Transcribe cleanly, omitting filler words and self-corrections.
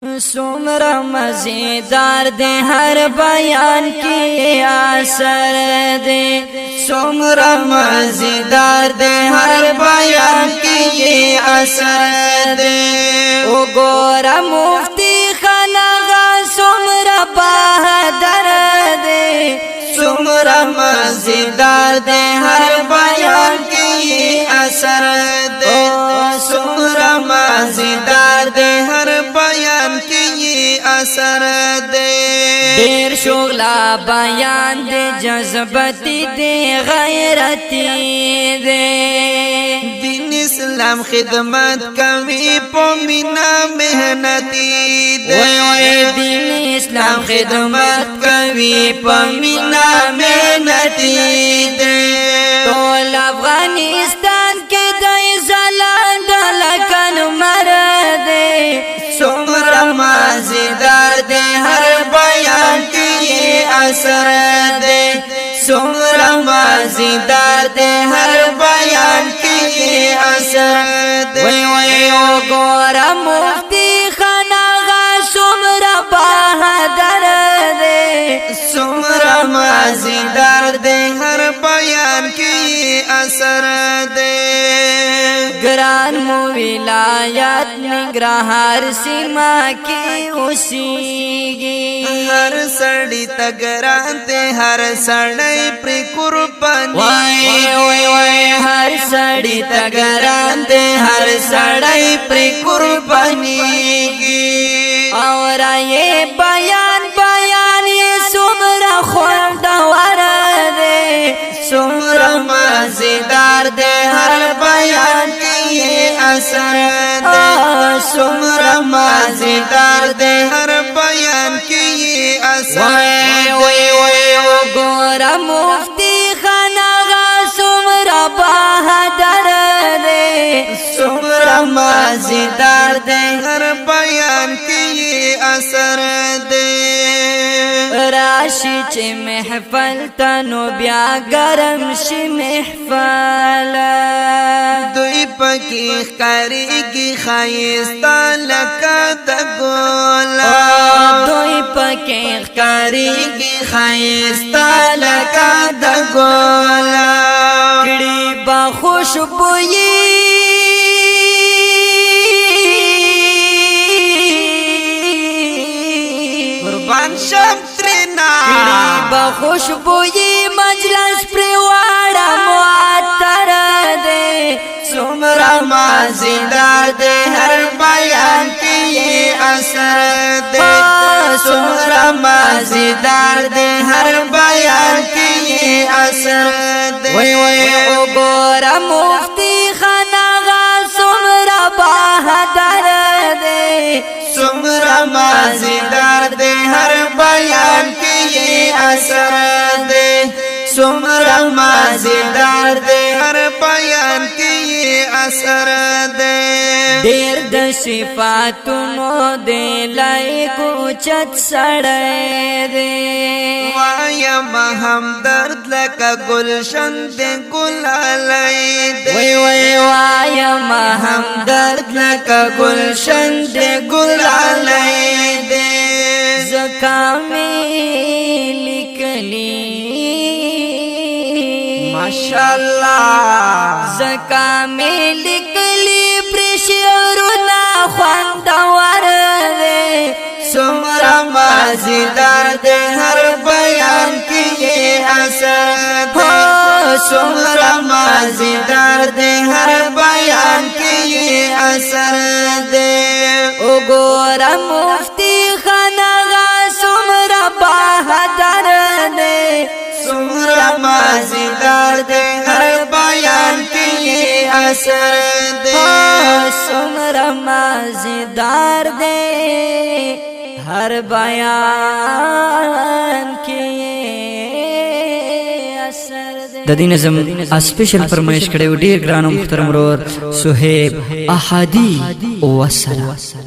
سمرا مزیدار دے ہر بیان کی اثر دے سمرا مزیدار دے ہر بیان کی اثر دے او گورا مفتی خانغا سمرا بہادر دے سمرا مزیدار دے ہر بیان کی اثر دے سمرا مزیدار دے ہر بیان کی اثر دے دیر شغلا بیان دے جذبتی دے غیرتی دے دین اسلام خدمت کمی پومینا محنتی دے دین اسلام خدمت کمی پومینا محنتی دے طول افغانستان کے دائی زلان ڈالکن مردے سمرا مزیدار دے ہر بیان کی اثر دے سمرا مزیدار دے ہر بیان کی اثر دے وی او گورا مفتی خانغا سمرا بہادر دے سمرا مزیدار دے ہر بیان کی اثر دے گران مو ولایت نگرہار سیما کی اوسیگی ہر سڑی تگران تے ہر سڑی پر قربانی وائے وائے وائے ہر سڑی تگران تے ہر سڑی پر قربانی گی اور یہ بیان بیان یہ سمرا خوندور دے سمرا مزیدار دے ہر بیان کی اثر دے سمرا مزیدار دے ہر بیان کی اثر وے وے وے گورا مفتی خانغا سمرا بہادر دے سمرا مزیدار دے ہر بیان کی اثر دے راشی چی محفل تنو بیا گرم شی محفل دوی پکی خاریگی خایستا لکا دا گولا دوی پکی خاریگی خایستا لکا دا گولا کڑی با خوشبوئی قربان شم ترینا کڑی با خوشبوئی مجلس پریوارا معطر دے سمرا مزیدار دے ہر بیان کی اثر دے سمرا مزیدار دے ہر بیان کی اثر دے وی وی او گورا مفتی خانغا سمرا بہادر دے سمرا مزیدار دے ہر بیان کی اثر دے سمرا مزیدار دے ہر بیان کی اثر دے دیر د صفاتونو دے لائکو چت سڑے دے وایم ہمدرد لکا گلشن دے گل علی دے وی وی وایم ہمدرد لکا گلشن دے گل علی دے زکامی لکلی ماشاءاللہ زکامی لکلی پرشیورونا خواندور دے سمرا مزیدار دے ہر بیان کی اثر دے سمرا مزیدار دے ہر بیان کی اثر دے او گورا مفتی خانغا سمرا بہادر دے سمرا مزیدار دے ہر بیان کی اثر دے سمرا مزیدار دے ہر بیان کی اثر دے د دې نظم اسپیشل فرمایش کړي ډیر ګران محترم ورور صہیب احادی والسلام